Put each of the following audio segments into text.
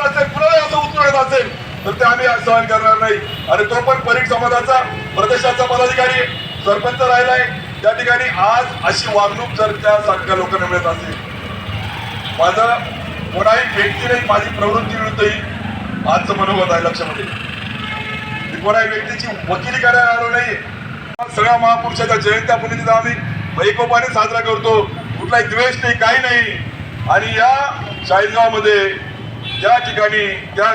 असेल, कुणाला असं उचलत असेल तर ते आम्ही सहन करणार नाही. आणि तो पण परीट समाजाचा प्रदेशाचा पदाधिकारी सरपंच राहिलाय त्या ठिकाणी आज अशी वागणूक जर त्या सारख्या लोकांना मिळत असेल, माझं कोणाही व्यक्ती नाही, माझी प्रवृत्ती विरुद्ध आजचं मनोगत आहे. लक्षामध्ये मी कोणाही व्यक्तीची वकिली करायला आलो नाही. सगळ्या महापुरुषाच्या जयंत्या पुण्यतिथी आम्ही एकोपाने साजरा करतो, कुठलाही द्वेष नाही, काही नाही. आणि या चाळीसगावमध्ये त्या ठिकाणी त्या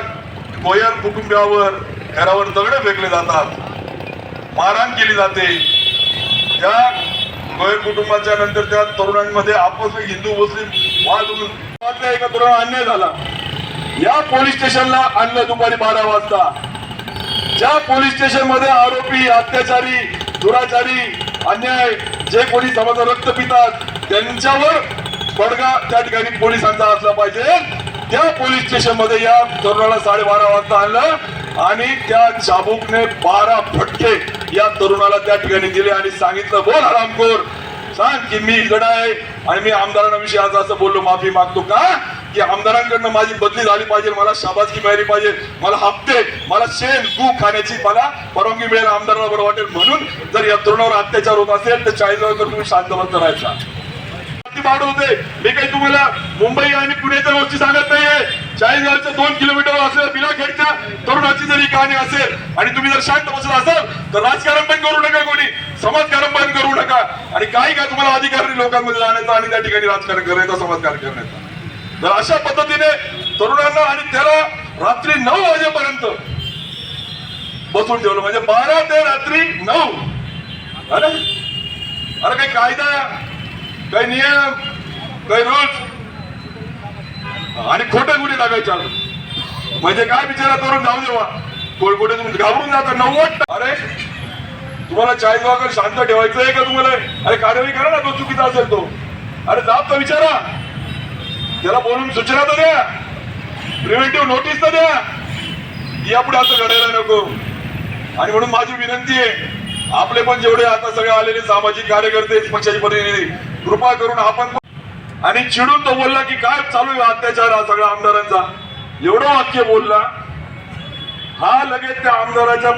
गोयर कुटुंबियावर घरावर दगड फेकले जातात, मारहाण केली जाते. त्या गोयर कुटुंबाच्या नंतर त्या तरुणांमध्ये आपस हिंदू मुस्लिम वाद होऊन एका तरुणाला अन्याय झाला. या पोलीस स्टेशनला आणलं दुपारी 12 वाजता. ज्या पोलीस स्टेशन मध्ये आरोपी, अत्याचारी, दुराचारी, अन्याय जे कोणी समाजात रक्त पितात त्यांच्यावर बडगा त्या ठिकाणी पोलिसांचा असला पाहिजे. त्या पोलीस स्टेशन मध्ये या तरुणाला 12:30 वाजता आणलं आणि त्या चाबूकने 12 फटके या तरुणाला त्या ठिकाणी दिले आणि सांगितलं, बोल हरामखोर, सांग की मी गडा आहे आणि मी आमदारांविषयी आज असं बोललो, माफी मागतो का की आमदारांकडनं माझी बदली झाली पाहिजे, मला शाबासकी मिळाली पाहिजे, मला हप्ते, मला शेण गू खाण्याची मला परवानगी मिळेल, आमदाराला बरं वाटेल. म्हणून जर या तरुणावर अत्याचार होत असेल तर 40 तर तुम्ही शांत बसत राहायचा. होते मी काही तुम्हाला मुंबई आणि पुण्याच्या गोष्टी सांगत नाहीये. 40 2 किलोमीटर असलेल्या बिलाखेडच्या तरुणाची जरी कहाणी असेल आणि तुम्ही जर शांत बसला असाल तर राजकारण पण करू नका, कोणी समाजकारण पण करू नका. आणि काही काय तुम्हाला अधिकार नाही लोकांमध्ये जाण्याचा आणि त्या ठिकाणी राजकारण करायचं, समाजकारण करण्याचा. तर अशा पद्धतीने तरुणांना आणि त्याला रात्री 9 वाजेपर्यंत बसून ठेवलं, म्हणजे 12 ते रात्री 9. अरे काही कायदा, काही नियम, काही रूल्स आणि खोटे गुन्हे टाकायचे. म्हणजे काय बिचारा तरुण जाऊ देवा, कोणकोटे तुम्ही घाबरून जाता. 90 अरे तुम्हाला 40 वाजता शांत ठेवायचं आहे का तुम्हाला? अरे कार्यवाही करा ना, तो चुकीचा असेल तो. अरे जाब तर विचारा, त्याला बोलून सूचना तर द्या, प्रिव्हेंटिव्ह नोटीस तर द्या. यापुढे असं घडायला नको. आणि म्हणून माझी विनंती आहे, आपले पण जेवढे आता सगळे आलेले सामाजिक कार्यकर्ते, पक्षाचे प्रतिनिधी, कृपा करून आपण आणि चिडून तो बोलला की काय चालू आहे अत्याचार हा सगळ्या आमदारांचा, एवढं वाक्य बोलला. हा लगेच त्या आमदाराच्या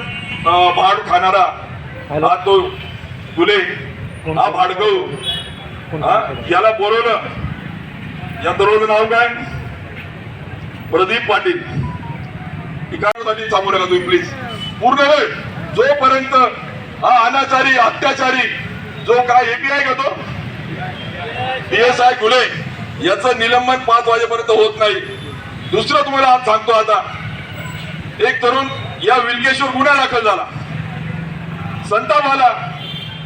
भाड खाणारा हा तो गुले, हा भाडगव, याला बोलवलं. या तरुणाचं नाव काय? प्रदीप पाटील. ठिकाणासाठी सांगू नका तुम्ही प्लीज. पूर्ण वेळ जोपर्यंत हा अनाचारी, अत्याचारी जो काय एपीआय का तो PSI गुले याचं निलंबन 5 वाजेपर्यंत होत नाही. दुसरं तुम्हाला आज सांगतो, आता एक तरुण या विलगेश्वर गुन्हा दाखल झाला, संताप आला.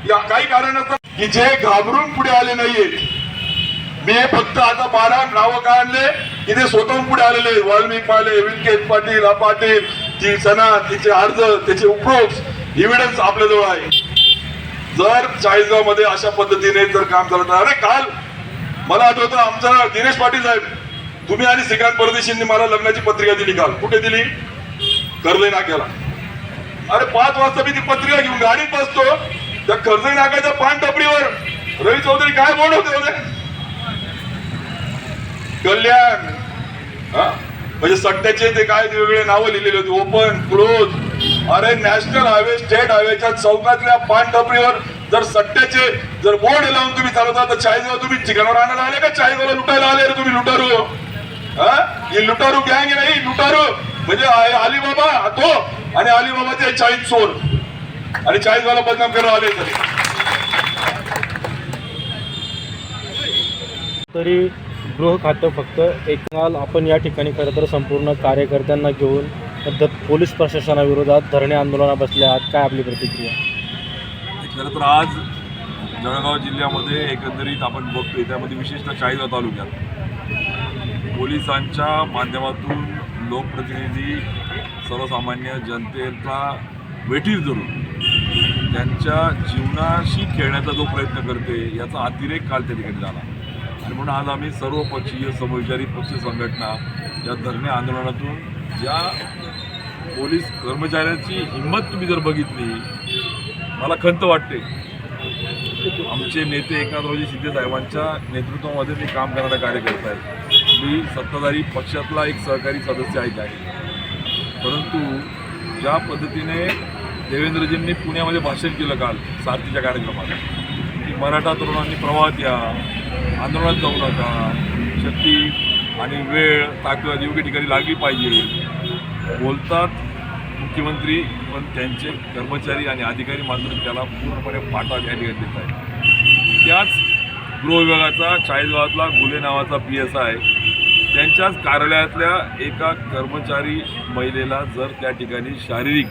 या काही कारणास्तव की जे घाबरून पुढे आले नाहीये. मी फक्त आता 12 नावं काढले की ते स्वतःहून पुढे आलेले. वाल्मिक पाले, विलकेश पाटील, पाटील, ती सना, तिचे अर्ज, त्याचे उपरोक्त एव्हिडन्स आपल्याजवळ आहे. जर 40 मध्ये अशा पद्धतीने जर काम झालं तर, अरे काल मला आठवतं आमचा दिनेश पाटील साहेब, तुम्ही आणि श्रीकांत परदेशींनी मला लग्नाची पत्रिका दिली. काल कुठे दिली? कर्जई नाक्याला. अरे 5 वाजता मी ती पत्रिका घेऊन गाडीत बसतो, त्या कर्जई नाक्याच्या पान टपरीवर रवी चौधरी काय बोर्ड होते, कल्याण, म्हणजे सट्ट्याचे ते काय वेगवेगळे नावं लिहिलेले होते, ओपन, क्लोज. अरे नॅशनल हायवे, स्टेट हायवेच्या चौकातल्या पान टपरीवर जर सट्ट्याचे जर बोर्ड लावून तुम्ही चालवता तर 40 तुम्ही ठिकाणावर आणायला आले का? 40 लुटायला आले रे तुम्ही? लुटारू, ही लुटारू गँग नाही. लुटारू म्हणजे अलिबाबा तो आणि अलिबाबाचे 40 चोर आणि 40 बदनाम करायला आले. तरी गृह खातं फक्त एक माल आपण या ठिकाणी खरं तर संपूर्ण कार्यकर्त्यांना घेऊन पोलीस प्रशासनाविरोधात धरणे आंदोलनात बसले आहात, काय आपली प्रतिक्रिया? खरं तर आज जळगाव जिल्ह्यामध्ये एकंदरीत आपण बघतोय, त्यामध्ये विशेषतः 40 तालुक्यात पोलिसांच्या माध्यमातून लोकप्रतिनिधी, सर्वसामान्य जनतेचा वेठीस धरून त्यांच्या जीवनाशी खेळण्याचा जो प्रयत्न करते याचा अतिरेक काल त्या ठिकाणी झाला. आणि म्हणून आज आम्ही सर्वपक्षीय समविचारी पक्ष संघटना या धरणे आंदोलनातून ज्या पोलीस कर्मचाऱ्यांची हिंमत तुम्ही जर बघितली, मला खंत वाटते. आमचे नेते एकनाथरावजी शिंदे साहेबांच्या नेतृत्वामध्ये मी काम करणारा कार्यकर्ता आहे. ही सत्ताधारी पक्षातला एक सहकारी सदस्य आहे त्या परंतु ज्या पद्धतीने देवेंद्रजींनी पुण्यामध्ये भाषण केलं काल सारथीच्या कार्यक्रमात की मराठा तरुणांनी प्रवाहात या, आंदोलनात जाऊ नका, शक्ती आणि वेळ ताकद योग्य ठिकाणी लागली पाहिजे बोलतात मुख्यमंत्री, पण त्यांचे कर्मचारी आणि अधिकारी मात्र त्याला पूर्णपणे पाठा या ठिकाणी देत आहेत. त्याच गृह विभागाचा चाळीसगावातला गुले नावाचा PSI त्यांच्याच कार्यालयातल्या एका कर्मचारी महिलेला जर त्या ठिकाणी शारीरिक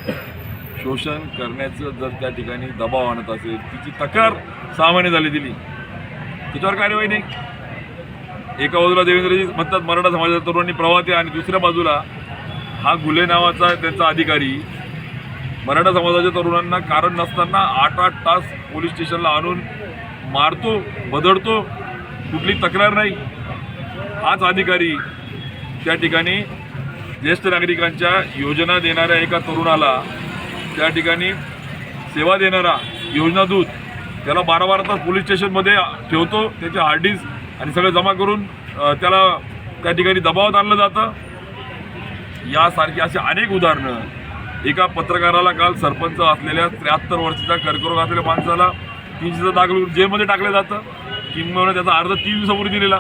शोषण करण्याचं जर त्या ठिकाणी दबाव आणत असेल, तिची तक्रार 6 महिने झाली दिली, त्याच्यावर कार्यवाही नाही. एका बाजूला देवेंद्रजी म्हणतात मराठा समाजाच्या तरुणांनी प्रवाहात या आणि दुसऱ्या बाजूला हा गुले नावाचा त्यांचा अधिकारी मराठा समाजाच्या तरुणांना कारण नसताना 8-8 तास पोलीस स्टेशनला आणून मारतो, बदडतो, कुठली तक्रार नाही. हाच अधिकारी त्या ठिकाणी ज्येष्ठ नागरिकांच्या योजना देणाऱ्या एका तरुणाला त्या ठिकाणी सेवा देणारा योजना दूत त्याला 12-12 तास पोलीस स्टेशनमध्ये ठेवतो, त्याचे हार्ड डिस्क आणि सगळं जमा करून त्याला त्या ठिकाणी दबावात आणलं जातं. यासारखी अशी अनेक उदाहरणं. एका पत्रकाराला काल सरपंच असलेल्या 73 वर्षाच्या कर्करोग असलेल्या माणसाला 300 दाखल जेलमध्ये टाकलं जातं, किंबहुना त्याचा अर्ज 3 दिवसापूर्वी दिलेला.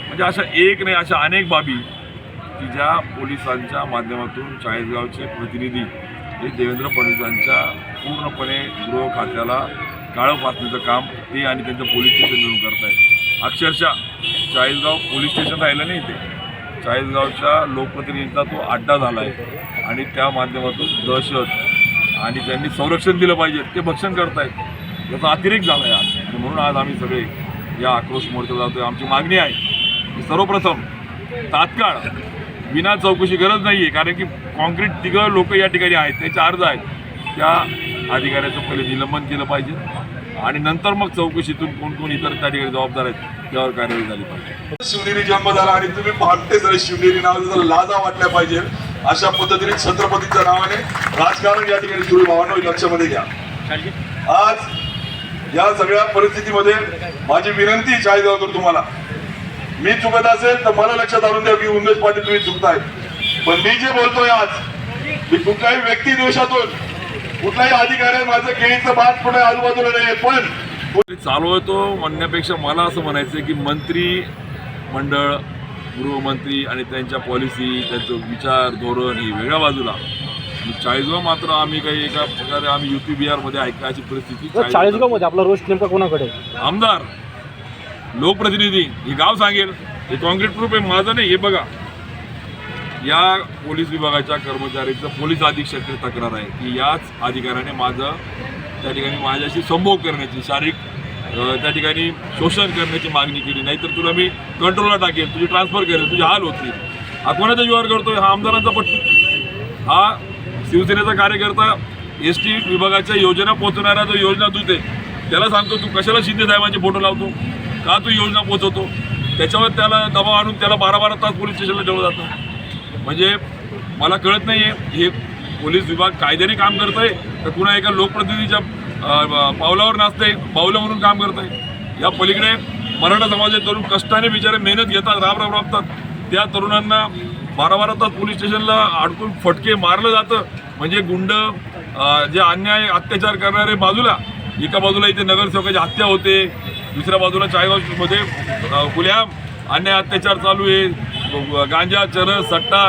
म्हणजे अशा एक नाही अशा अनेक बाबी की ज्या पोलिसांच्या माध्यमातून चाळीसगावचे प्रतिनिधी हे देवेंद्र फडणवीसांच्या पूर्णपणे गृह खात्याला काळं फासण्याचं काम ते आणि त्यांचं पोलीस स्टेशन मिळून करत आहेत. अक्षरशः चाळीसगाव पोलीस स्टेशन राहिलं नाही, ते चाळीसगावच्या लोकप्रतिनिधींचा तो अड्डा झाला आहे आणि त्या माध्यमातून दहशत आणि त्यांनी संरक्षण दिलं पाहिजे ते भक्षण करत आहेत. याचा अतिरेक झाला आहे आज. म्हणून आज आम्ही सगळे या आक्रोश मोर्चाला जातो. आमची मागणी आहे की सर्वप्रथम तात्काळ विना चौकशी गरज नाही आहे, कारण की कॉन्क्रीट तिघं लोक या ठिकाणी आहेत, त्याचे अर्ज आहेत, त्या अधिकाऱ्याचं पहिले निलंबन केलं पाहिजे आणि नंतर मग चौकशीतून कोण कोण इतर त्या ठिकाणी जबाबदार आहेत त्यावर कार्यवाही झाली पाहिजे. शिवनेरी जन्म झाला आणि तुम्ही भागते जरा शिवनेरी नावाचा लाजा वाटल्या पाहिजे अशा पद्धतीने छत्रपतीच्या नावाने राजकारण या ठिकाणी सुरू भावांनो लक्षामध्ये घ्या. आज या सगळ्या परिस्थितीमध्ये माझी विनंती चाळीसगावकर तुम्हाला, मी चुकत असेल तर मला लक्षात आणून द्या की उमेश पाटील तुम्ही चुकताय, पण मी जे बोलतोय आज मी कुठल्याही व्यक्ती द्वेषातून कुठल्याही अधिकारी माझं केळीचं बात पुढे आजूबाजूला नाहीये, पण चालू आहे तो म्हणण्यापेक्षा मला असं म्हणायचं की मंत्री मंडळ, गृहमंत्री आणि त्यांच्या पॉलिसी, त्यांचं विचार धोरण ही वेगळ्या बाजूला. 40गाव मात्र आम्ही काही एका प्रकारे आम्ही UP बिहारमध्ये ऐकायची परिस्थिती. 40गावमध्ये आपला रोष नेमका कोणाकडे? आमदार, लोकप्रतिनिधी, हे गाव सांगेल, हे कॉन्क्रीट प्रूफ आहे, माझं नाही. हे बघा, या पोलीस विभागाच्या कर्मचाऱ्याचं पोलीस अधीक्षक तक्रार आहे की याच अधिकाऱ्याने माझं त्या ठिकाणी माझ्याशी संभोग करण्याची, शारीरिक त्या ठिकाणी शोषण करण्याची मागणी केली, नाहीतर तुला मी कंट्रोलला टाकेल, तुझी ट्रान्सफर करेल, तुझे हाल होतील. हा कोणाचा व्यवहार करतोय? हा आमदारांचा पट्टू. हा शिवसेनेचा कार्यकर्ता ST विभागाच्या योजना पोहोचवणारा जो योजना दूत आहे त्याला सांगतो तू कशाला शिंदे साहेबांचे फोटो लावतो, का तू योजना पोहोचवतो, त्याच्यावर त्याला दबाव आणून त्याला 12-12 तास पोलीस स्टेशनला ठेवलं जातं. म्हणजे मला कळत नाही आहे हे पोलीस विभाग कायद्याने काम करत आहे तर कुणा एका लोकप्रतिनिधीच्या पावलावर नाचतंय, पावलं म्हणून काम करत आहे. या पलीकडे मराठा समाजाचे तरुण कष्टाने बिचारे मेहनत घेतात, राबतात, त्या तरुणांना 12-12 तास पोलीस स्टेशनला अडकून फटके मारलं जातं. म्हणजे गुंड जे अन्याय अत्याचार करणारे बाजूला, एका बाजूला इथे नगरसेवकाची हत्या होते, दुसऱ्या बाजूला चाळीसगावमध्ये खुलेआम अन्याय अत्याचार चालू आहे, गांजा, चरस, सट्टा,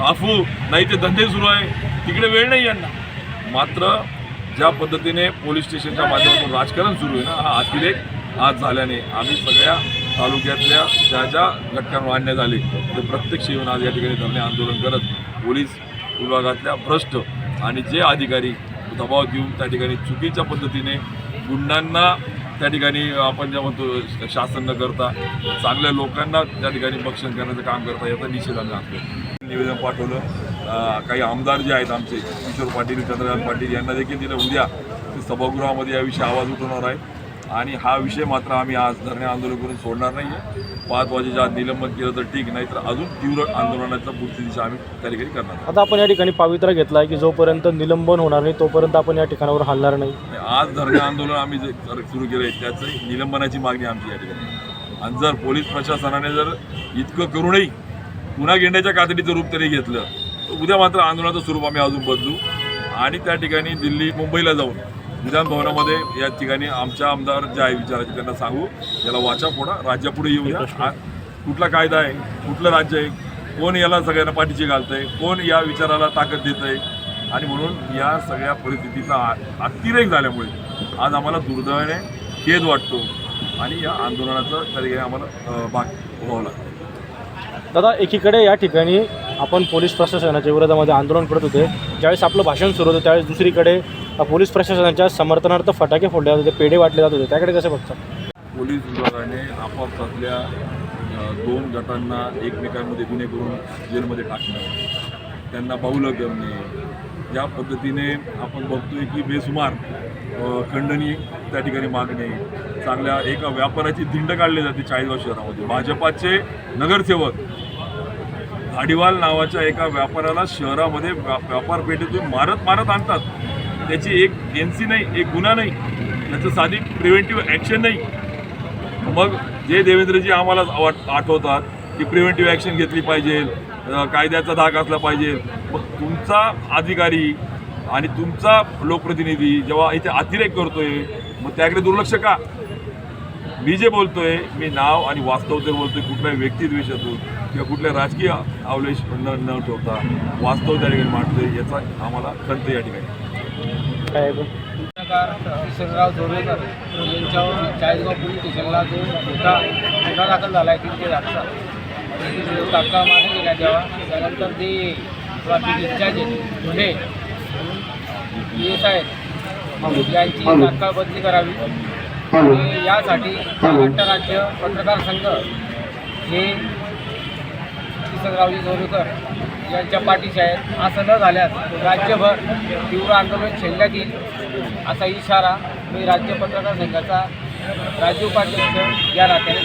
अफू नाही ते धंदे सुरू आहे, तिकडे वेळ नाही यांना. मात्र ज्या पद्धतीने पोलीस स्टेशनच्या माध्यमातून राजकारण सुरू आहे ना, हा अतिरेक आज झाल्याने आम्ही सगळ्या तालुक्यातल्या ज्या ज्या घटकांवर अन्याय झाले ते प्रत्यक्ष येऊन आज या ठिकाणी धरणे आंदोलन करत पोलीस विभागातल्या भ्रष्ट आणि जे अधिकारी दबाव देऊन त्या ठिकाणी चुकीच्या पद्धतीने गुंडांना त्या ठिकाणी आपण ज्या म्हणतो शासन न करता चांगल्या लोकांना त्या ठिकाणी भक्षण करण्याचं काम करता, याचा निषेध आम्ही आणतो. निवेदन पाठवलं. काही आमदार जे आहेत आमचे, किशोर पाटील, चंद्रकांत पाटील यांना देखील दिलं. उद्या ते सभागृहामध्ये याविषयी आवाज उठवणार आहे आणि हा विषय मात्र आम्ही आज धरणे आंदोलन करून सोडणार नाही आहे. 5 वाजेच्या आत निलंबन केलं तर ठीक, नाही तर अजून तीव्र आंदोलनाचा पुढची दिशा आम्ही त्या ठिकाणी करणार. आता आपण या ठिकाणी पवित्रा घेतला आहे की जोपर्यंत निलंबन होणार नाही तोपर्यंत आपण या ठिकाणावर हलणार नाही. आज धरणे आंदोलन आम्ही जे सुरू केलं आहे त्याचं निलंबनाची मागणी आमची या ठिकाणी. आणि जर पोलीस प्रशासनाने जर इतकं करूनही पुन्हा गेंड्याच्या कातडीचं रूप त्यांनी घेतलं तर उद्या मात्र आंदोलनाचं स्वरूप आम्ही अजून बदलू आणि त्या ठिकाणी दिल्ली मुंबईला जाऊन विधान भवनामध्ये या ठिकाणी आमच्या आमदार जे आहे विचाराचे त्यांना सांगू याला वाचा फोडा, राज्यापुढे येऊया, कुठला कायदा आहे, कुठलं राज्य आहे, कोण याला सगळ्यांना पाठीशी घालतंय, कोण या विचाराला ताकद देत आहे आणि म्हणून या सगळ्या परिस्थितीचा अतिरेक झाल्यामुळे आज आम्हाला दुर्दैवाने खेद वाटतो आणि या आंदोलनाचं त्या ठिकाणी आम्हाला भाग व्हावं लागतं. दादा, एकीकडे या ठिकाणी आपण पोलीस प्रशासनाच्या विरोधामध्ये आंदोलन करत होते, ज्यावेळेस आपलं भाषण सुरू होतं त्यावेळेस दुसरीकडे पोलीस प्रशासनाच्या समर्थनार्थ फटाके फोडले जात होते, पेढे वाटले जात होते, त्याकडे कसं बघतात? पोलीस विभागाने आपापसातल्या 2 गटांना एकमेकांमध्ये गुन्हे करून जेलमध्ये टाकणं, त्यांना बाहुलं करणे, या पद्धतीने आपण बघतोय की बेसुमार खंडणी त्या ठिकाणी मागणे, चांगल्या एका व्यापाराची धिंड काढली जाते चाळीसगाव शहरामध्ये. भाजपाचे नगरसेवक धाडीवाल नावाच्या एका व्यापाराला शहरामध्ये व्यापार पेठेतून मारत आणतात. त्याची एक NC नाही, एक गुन्हा नाही, त्याचं साधी प्रिव्हेंटिव्ह ॲक्शन नाही. मग जे देवेंद्रजी आम्हाला आठवतात की प्रिव्हेंटिव्ह ॲक्शन घेतली पाहिजे, कायद्याचा धाक असला पाहिजे, मग तुमचा अधिकारी आणि तुमचा लोकप्रतिनिधी जेव्हा इथे अतिरेक करतोय मग त्याकडे दुर्लक्ष का? मी जे बोलतोय मी नाव आणि वास्तव तर बोलतोय, कुठल्याही व्यक्तिद्वेषातून किंवा कुठल्या राजकीय अवलेश न ठेवता वास्तव त्या ठिकाणी मांडतोय, याचा आम्हाला खंत या ठिकाणी. काय किशनराव जोरेकर यांच्यावर चाळीसगाव पोलीस स्टेशनला जो गुन्हा दाखल झाला आहे 3 ते 8चा तात्काळ मागे गेला द्यावा. त्यानंतर ते ट्रॅफिक इन्चार्ज गुन्हे PS आहेत यांची तात्काळ बदली करावी आणि यासाठी महाराष्ट्र राज्य पत्रकार संघ हे किशनरावजी जोरेकर यांच्या पाठीशी आहेत. असं न झाल्यास राज्यभर तीव्र आंदोलन छेडण्यात येईल असा इशारा मी राज्य पत्रकार संघाचा राज्य उपाध्यक्ष या नात्याने